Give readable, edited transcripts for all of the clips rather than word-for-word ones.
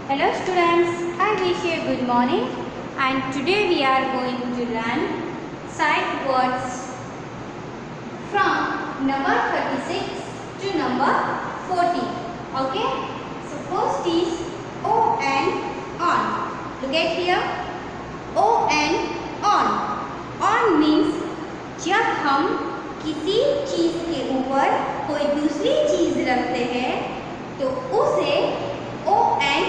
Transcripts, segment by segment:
Hello students, I wish you a good morning and today we are going to learn sight words from number 36 to number 40. Okay, so first is O and on. Look at here, O and on. On means जब हम किसी चीज़ के ऊपर कोई दूसरी चीज़ रखते हैं तो उसे ओ एंड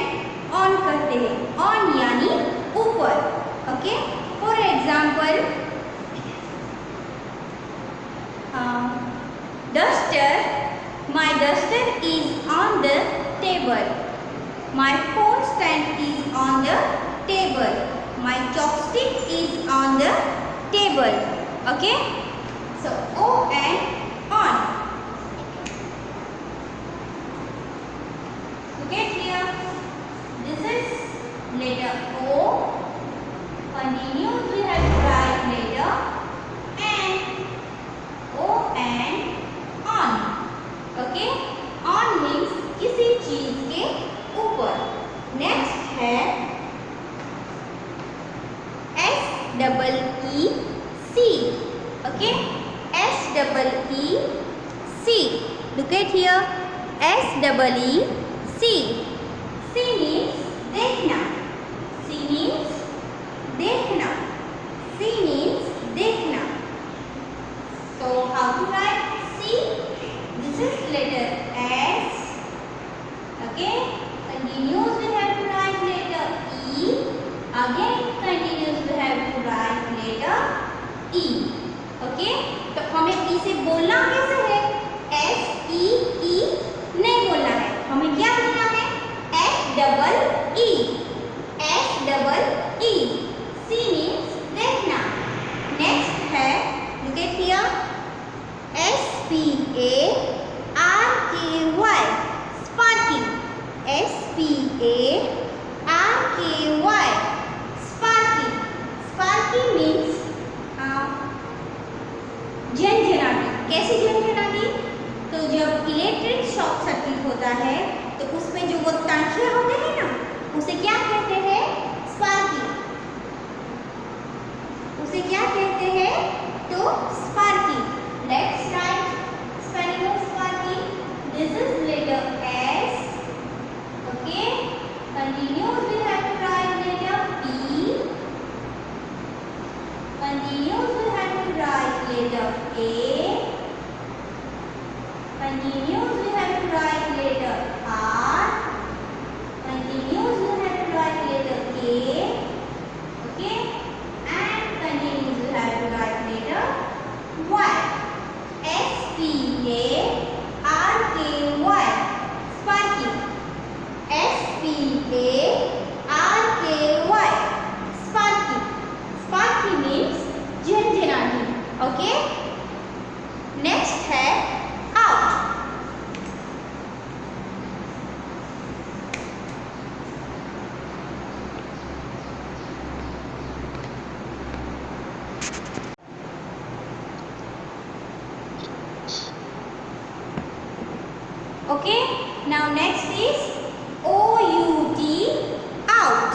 ऑन कहते हैं. ऑन यानी ऊपर. Okay, for example duster. My duster is on the table. My phone stand is on the table. My chopstick is on the table. Okay, so O and on. Look at here. This is letter O. Continuous we have to write letter N. O and on. Okay. On means किसी चीज के ऊपर. Next है S-E-E-C. Okay. S-E-E-C. Look at here. S-E-E-C. C means देखना. C means देखना. C means देखना. So how to write C? This is letter S. Okay. Continuous we have to write letter E. Again continuous we have to write letter E. Okay, तो हमें ई से बोलना कैसे है? S E ई नहीं बोलना है, हमें क्या बोलना है? S double E. S double E. See means देखना. नेक्स्ट है, look at here, S P A R K Y. Sparking. S P A R K Y. Sparking. Sparking means झनझनाटी. कैसी झनझनाटी? तो जब इलेक्ट्रिक शॉक सर्किट होता है तो उसमें जो वो तंखे होते हैं ना, उसे क्या कहते हैं? स्पार्किंग. उसे क्या कहते हैं? तो sparking. Let's write spelling of sparking. This is letter S. Okay, continuous we have to write letter P. Continuous we have to write letter A. Continuous we have to write letter R. Continuous we have to write letter K. Okay, and continuous we have to write letter Y. S P A R K Y. Sparking. S P A R K Y. Sparking. Sparking means झनझनाटी. Okay, next है out. Okay, now next is OUT. Out.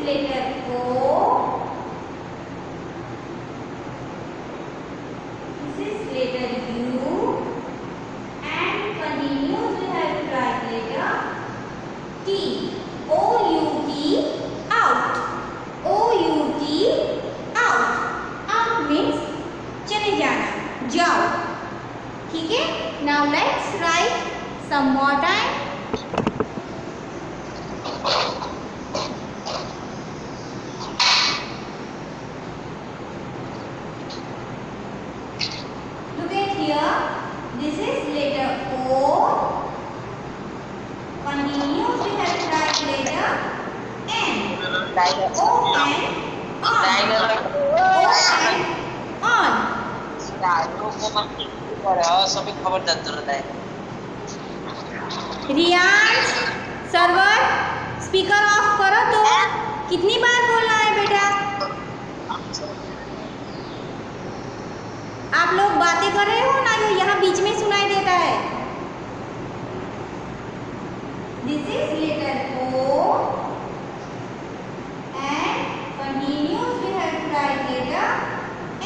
Letter O. This is letter U. And continuous we have to write letter T. O-U-T. Out. O-U-T. Out. Out means चले जाना, जाओ. ठीक है. Now let's write some more time. This is letter O. Continuous we have to write letter N. O and on. O and on. सभी खबर जरूरत है. Riyansh server speaker of करो. तो कितनी बार बोलना है बेटा? आप लोग बातें कर रहे हो ना, जो यहाँ बीच में सुनाई देता है। This is letter O and continuous we have to write letter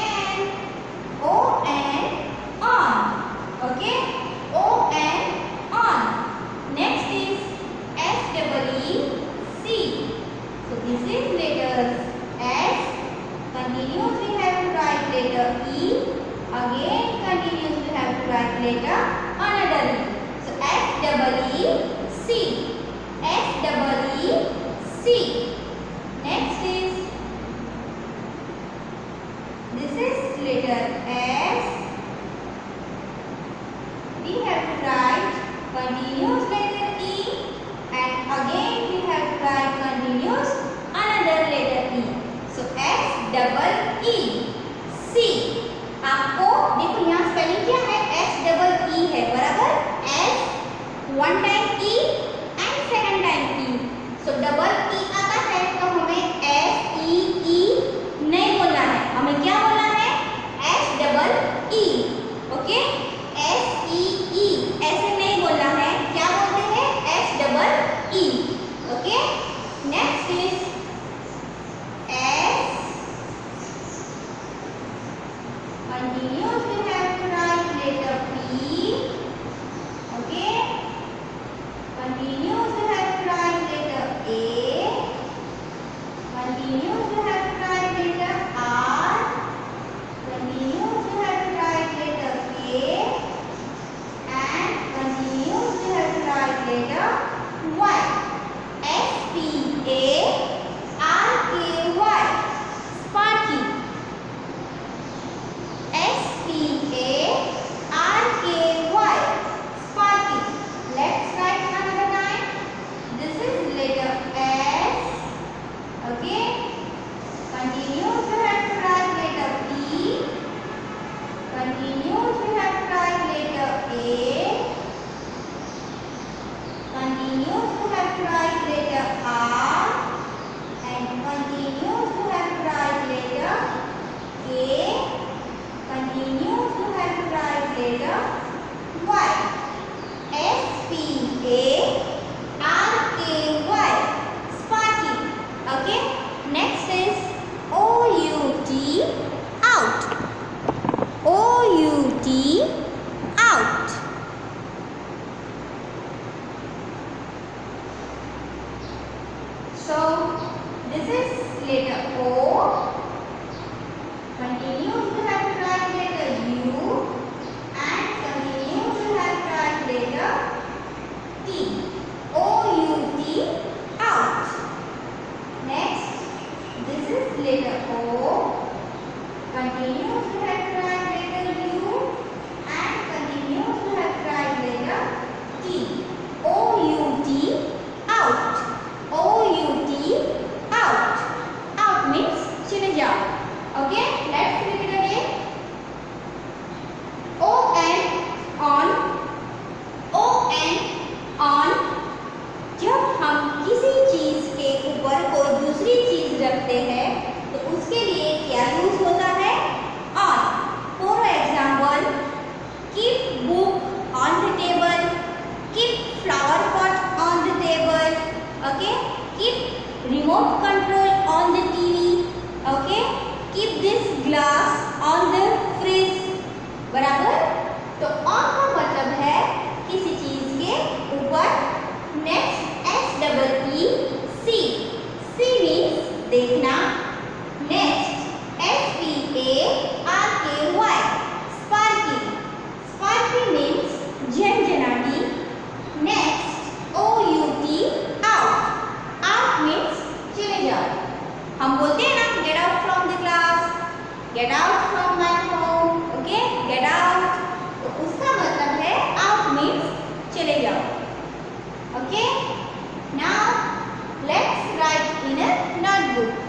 N. O and on. Okay, O and on. Next is S double E C. So this is letters S. Continuous we have to write letter E. Again continuous we have to write letter another E. So S double E C. S double E C. Next is this is letter S. We have to write continuous letter E and again we have to write continuous another letter E. So S double E C. आपको देखो यहाँ spelling क्या है, S double E है, बराबर। S one time E and second time E. So double E आता है तो हमें S E E नहीं बोलना है, हमें क्या बोलना है, S double E. Okay, S E E ऐसे नहीं बोलना है, क्या बोलते हैं, S double E. Okay, next is S. Continuous we have to write letter P. Okay, continuous we have to write letter A. Continuous we have to write letter R. Continuous we have to write letter K. And continuous we have to write letter Y. S P A R K Y. Sparky. S P A R K Y. Sparky. Let's write another time. This is letter S. Okay. Continuous we have to write letter P. Continuous we have to write letter A. Continuous we have to write letter R. And continuous we have to write letter K. Continuous we have to write letter Y. S P A R K Y. Sparky. Okay. Next is O U T out. O U T out. So this is letter O. Continuous we have to write letter U and continuous we have to write letter T. O U T out. Next, this is letter O. Continuous we have to write letter U and continuous we have to write letter T. O U T out. O U T out. Out means चले जाओ. Okay, let's read it again. O and on. O and on. जब हम किसी चीज के ऊपर कोई दूसरी चीज रखते हैं तो उसके लिए क्या यूज होता है, on. For example, keep book on the table, keep flower pot on the table. Okay, keep remote control on the TV. Okay, keep this glass on the fridge. बराबर। तो on का मतलब है किसी चीज के ऊपर। Next S double E C. C means देखना। Next S P A R K Y. Sparky. Sparky means झंझनाटी। Next O U T out. Out means चले जाओ। हम बोलते हैं ना, get out from the class, get out from my home. Okay, get out. तो उसका मतलब है out means चले जाओ. Okay, now let's write in a notebook.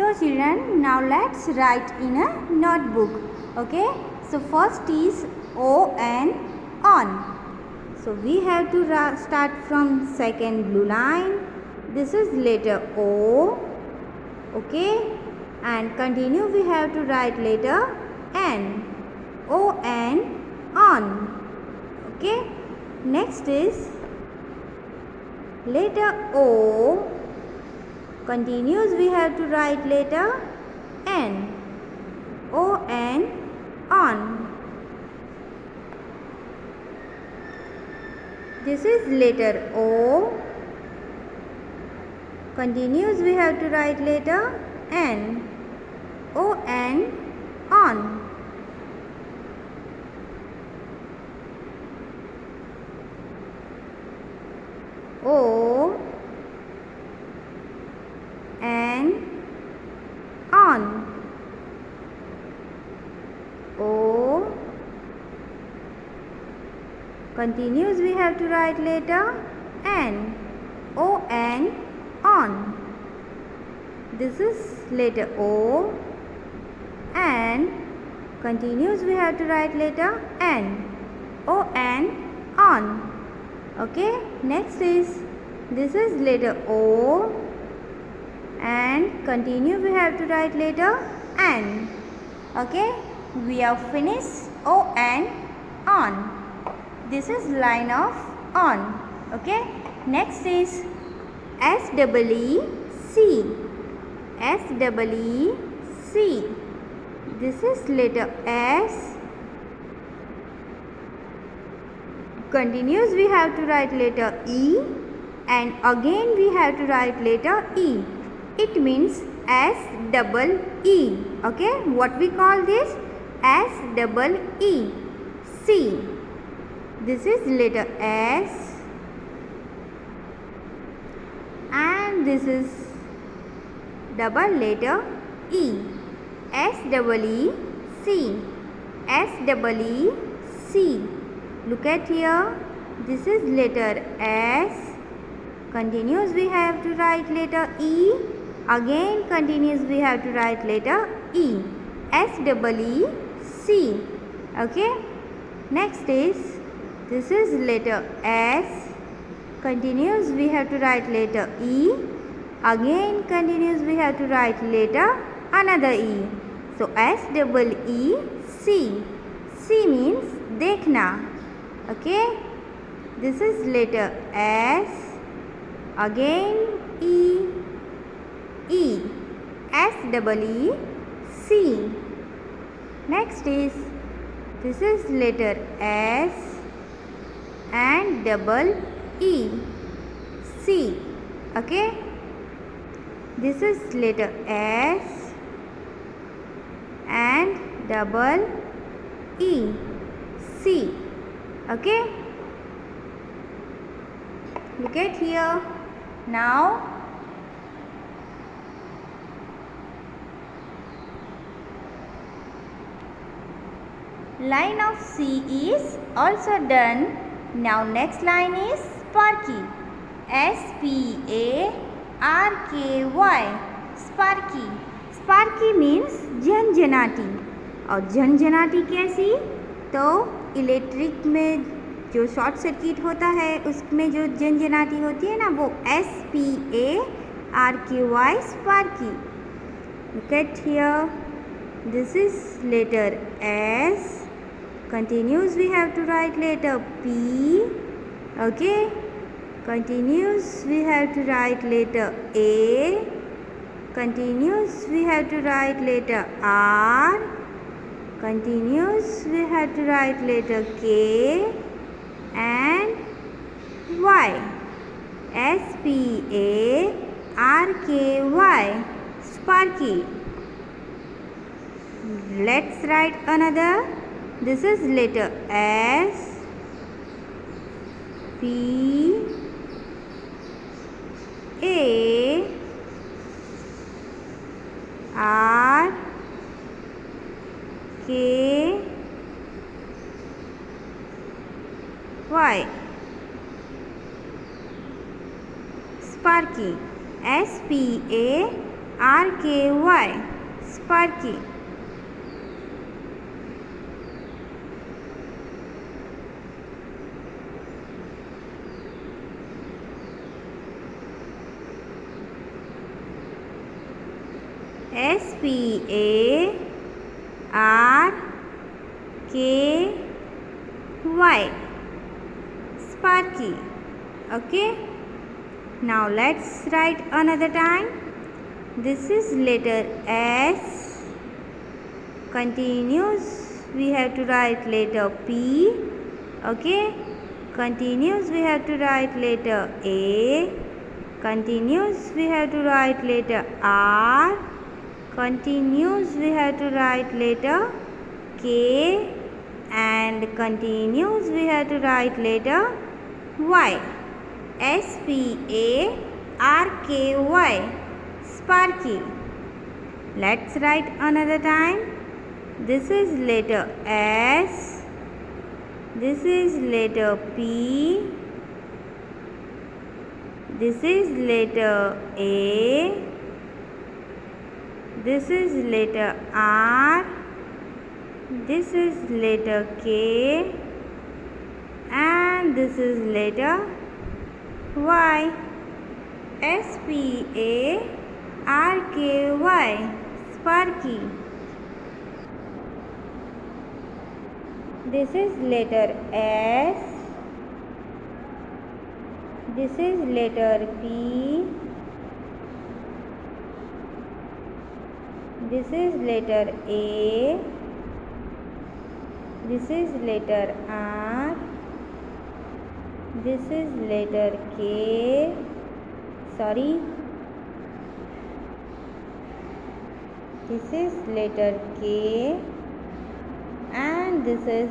So children, now let's write in a notebook. Okay. So first is on, on. So we have to start from second blue line. This is letter O. Okay. And continue, we have to write letter N. O-N, on. Okay. Next is letter O. Continues, we have to write letter N. O-N, on. This is letter O. Continues, we have to write letter N. O-N, on. O N, on. O. Continues, we have to write letter N. O N, on. This is letter O. And continues, we have to write letter N. O N, on. Okay. Next is, this is letter O. And continue, we have to write letter N. Okay. We have finished O-N, on. This is line of on. Okay. Next is S-E-E-C. S-E-E-C. This is letter S. Continues, we have to write letter E. And again we have to write letter E. It means S-E-E. Okay. What we call this? S-E-E-C. This is letter S. And this is double letter E. S-E-E-C. S-E-E-C. Look at here. This is letter S. Continues, we have to write letter E. Again continues, we have to write letter E. S-E-E-C. Okay. Next is, this is letter S. Continues, we have to write letter E. Again continues, we have to write letter another E. So S-E-E-C. C means dekhna. Okay. This is letter S. Again E. E. S-E-E-C. Next is, this is letter S and double E. C. Okay. This is letter S and double E. C. Okay. Look at here. Now line of C is also done. Now next line is Sparky. S-P-A-R-K-Y. Sparky. Sparky means झंझनाटी. और झंझनाटी कैसी? तो electric में जो short circuit होता है उसमें जो झंझनाटी होती है ना, वो S-P-A-R-K-Y. Sparky. Look at here. This is letter S. Continues, we have to write letter P. Okay. Continues, we have to write letter A. Continues, we have to write letter R. Continues, we have to write letter K and Y. S-P-A-R-K-Y. Sparky. Let's write another. This is letter S. P A R K Y. Sparky. S-P-A-R-K-Y. RKY, sparky. SPARKY, sparky. Okay, now let's write another time. This is letter S. Continuous we have to write letter P. Okay, continuous we have to write letter A. Continuous we have to write letter R. Continuous we have to write letter K, and continuous we have to write letter Y. SPARKY, sparky. Let's write another time. This is letter S. This is letter P. This is letter A. This is letter R. This is letter K, and this is letter Y. SPARKY, sparky. This is letter S. This is letter P. This is letter A. This is letter R. This is letter K. This is letter K, and this is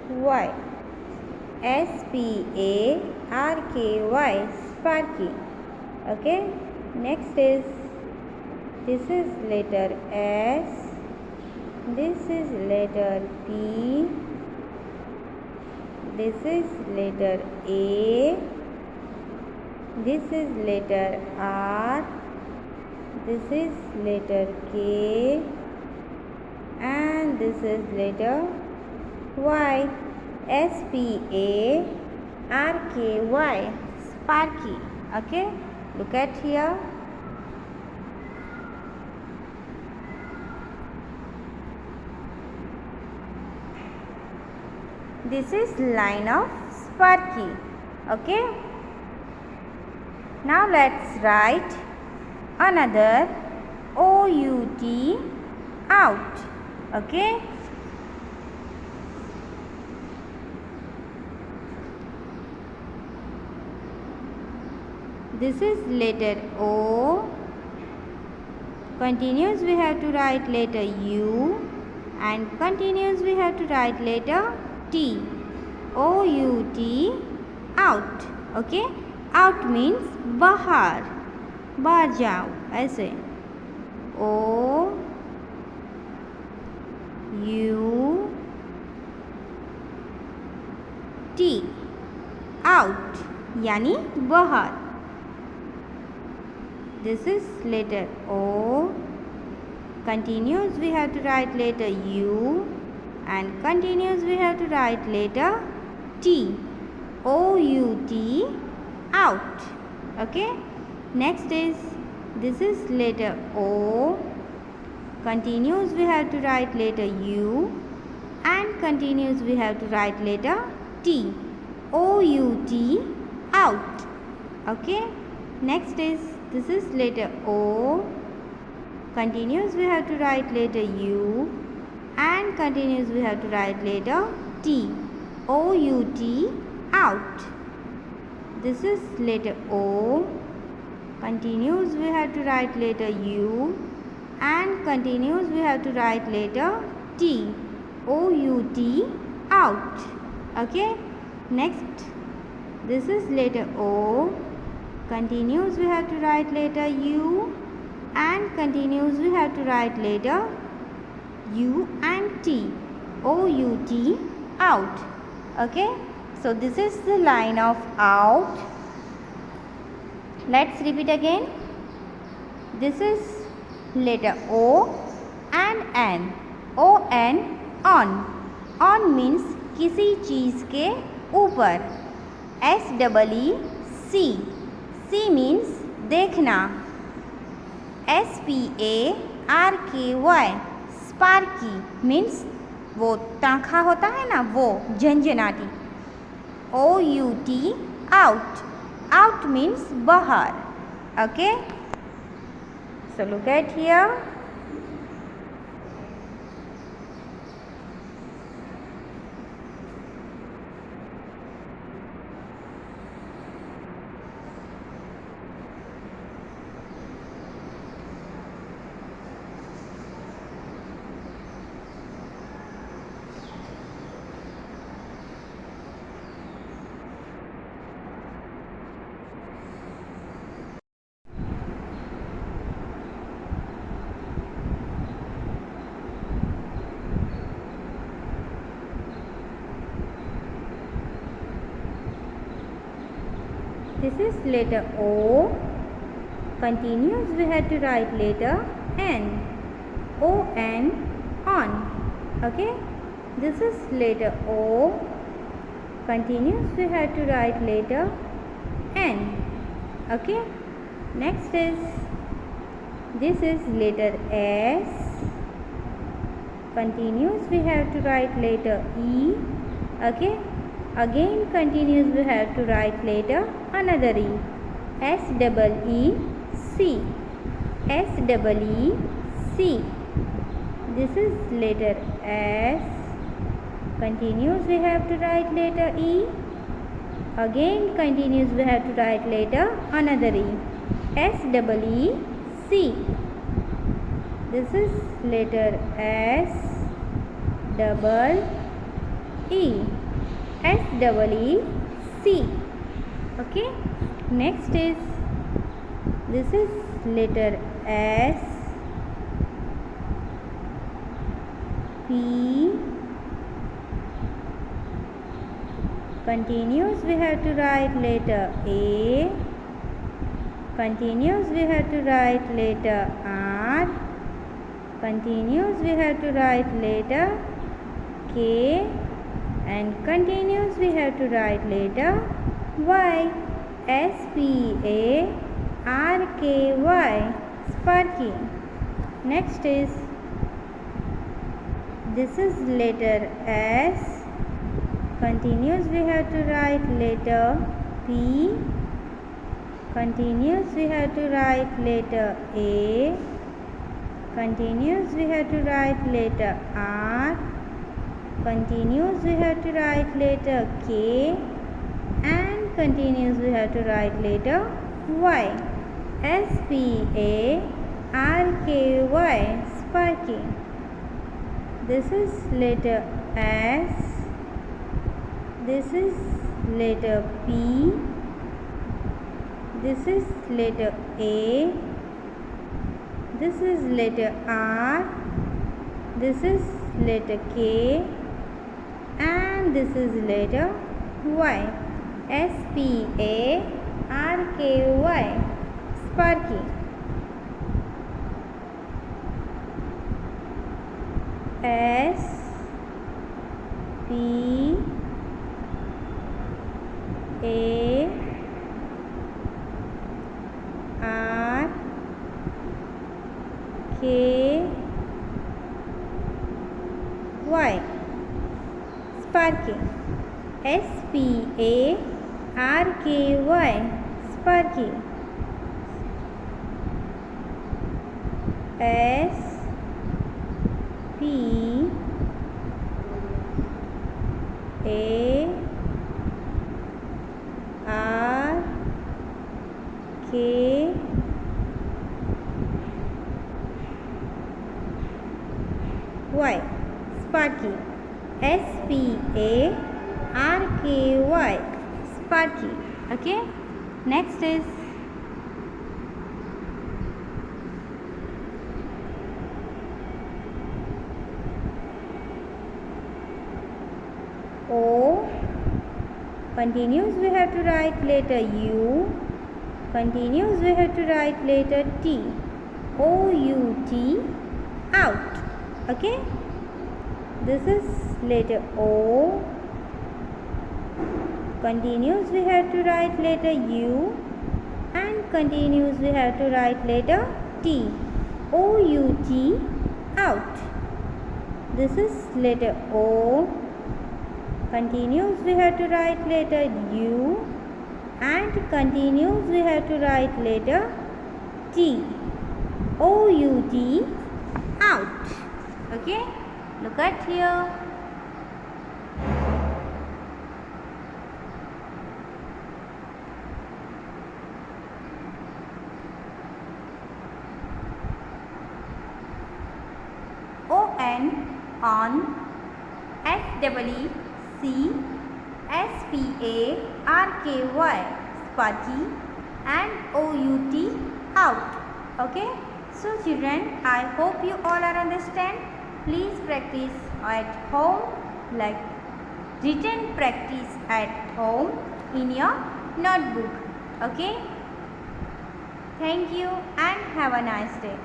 Y. SPARKY, sparky. Okay, next is, this is letter S. This is letter P. This is letter A. This is letter R. This is letter K, and this is letter Y. SPARKY, sparky. Okay, look at here. This is line of sparky. Okay, now let's write another OUT, out. Okay, this is letter O. Continuous we have to write letter U, and continuous we have to write letter T. OUT, out. Okay, out means बाहर, बाहर जाओ, ऐसे. OUT, out यानी बाहर. This is letter O. Continuous we have to write letter U, and continuous we have to write letter T. OUT, out. Okay, next is, this is letter O. Continuous we have to write letter U, and continuous we have to write letter T. OUT, out. Okay, next is, this is letter O. Continuous we have to write letter U, and continuous we have to write letter T. OUT, out. This is letter O. Continuous we have to write letter U, and continuous we have to write letter T. OUT, out. Okay, next, this is letter O. Continuous we have to write letter U, and continuous we have to write letter U and T. OUT, out. Okay, so this is the line of out. Let's repeat again. This is letter O and N. O N, on. On means किसी चीज़ के ऊपर. S double E C. C means देखना. S P A R K Y, sparky means वो तनखा होता है ना, वो झंझनाटी. O U T, out. Out means बाहर. Okay, so look at here. This is letter O. Continuous we have to write letter N. O N, on. Okay. This is letter O. Continuous we have to write letter N. Okay. Next is, this is letter S. Continuous we have to write letter E. Okay. Again continuous we have to write letter another E. S double E C. S double E C. This is letter S. Continuous we have to write letter E. Again continuous we have to write letter another E. S double E C. This is letter S double E. S double E C. Okay. Next is, this is letter S P. Continuous we have to write letter A. Continuous we have to write letter R. Continuous we have to write letter K. And continuous we have to write letter Y. S P A R K Y, sparky. Next is, this is letter S. Continuous we have to write letter P. Continuous we have to write letter A. Continuous we have to write letter R. Continuous we have to write letter K. And continuous we have to write letter Y. S P A R K Y, sparky. This is letter S. This is letter P. This is letter A. This is letter R. This is letter K. And this is letter Y. S P A R K Y, sparky. S P A R K Y, sparky. S P A R K Y, sparky. S P A R K Y, sparky. S P A R K Y, sparky. Okay. Next is, O. Continuous we have to write letter U. Continuous we have to write letter T. O-U-T, out. Okay, this is letter O. Continuous we have to write letter U, and continuous we have to write letter T. O-U-T, out. This is letter O. Continuous we have to write letter U, and continuous we have to write letter T. O-U-T, out. Okay, look at here. O-N, on. S-E-E-C-S-P-A-R-K-Y, spotty. And O-U-T, out. Okay, so children, I hope you all are understand. Please practice at home, like written practice at home in your notebook. Okay, thank you and have a nice day.